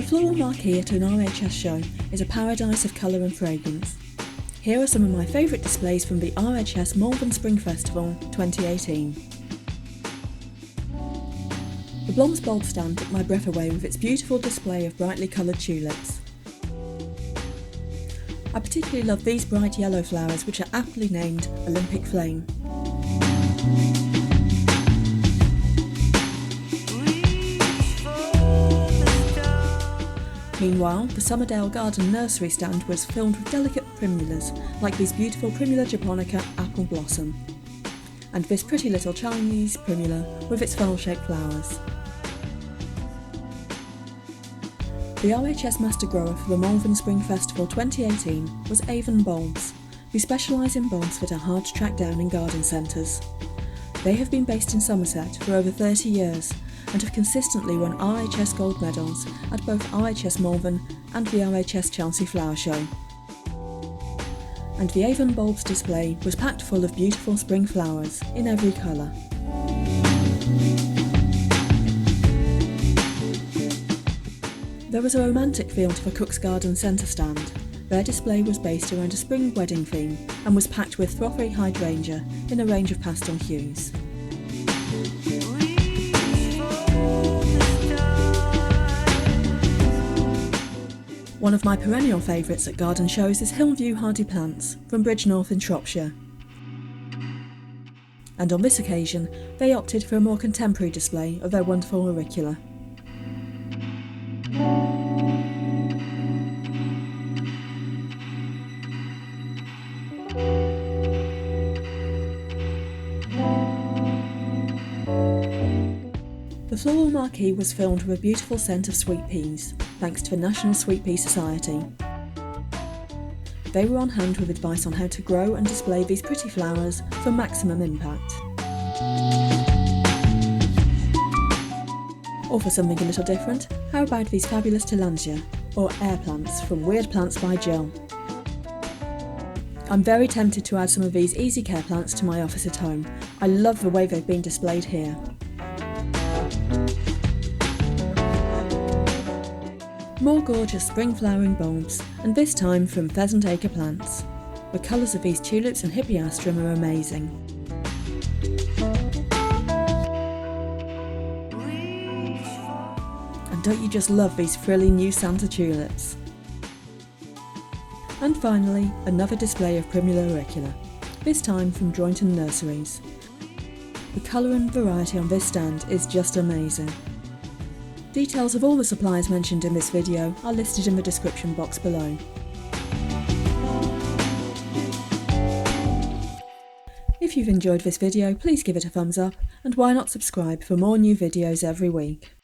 The Floral Marquee at an RHS show is a paradise of colour and fragrance. Here are some of my favourite displays from the RHS Malvern Spring Festival 2018. The Blom's bulb stand took my breath away with its beautiful display of brightly coloured tulips. I particularly love these bright yellow flowers, which are aptly named Olympic Flame. Meanwhile, the SUMMERDALE garden nursery stand was filled with delicate primulas, like these beautiful Primula japonica apple blossom, and this pretty little Chinese primula with its funnel-shaped flowers. The RHS Master Grower for the Malvern Spring Festival 2018 was AVON bulbs, who specialise in bulbs that are hard to track down in garden centres. They have been based in Somerset for over 30 years and have consistently won RHS Gold medals at both RHS Malvern and the RHS Chelsea Flower Show. And the AVON bulbs display was packed full of beautiful spring flowers in every colour. There was a romantic feel to the Cook's Garden Centre stand. Their display was based around a spring wedding theme and was packed with frothy hydrangea in a range of pastel hues. One of my perennial favourites at garden shows is HILLVIEW hardy plants from Bridgnorth in Shropshire. And on this occasion, they opted for a more contemporary display of their wonderful auricula. The Floral Marquee was filled with a beautiful scent of sweet peas, thanks to the National Sweet Pea Society. They were on hand with advice on how to grow and display these pretty flowers for maximum impact. Or for something a little different, how about these fabulous tillandsia, or air plants from Weird Plants by GILL. I'm very tempted to add some of these easy care plants to my office at home. I love the way they've been displayed here. More gorgeous spring flowering bulbs, and this time from Pheasant Acre plants. The colours of these tulips and hippeastrum are amazing. And don't you just love these frilly new Santa tulips? And finally, another display of Primula auricula, this time from DROINTON Nurseries. The colour and variety on this stand is just amazing. Details of all the suppliers mentioned in this video are listed in the description box below. If you've enjoyed this video, please give it a thumbs up, and why not subscribe for more new videos every week.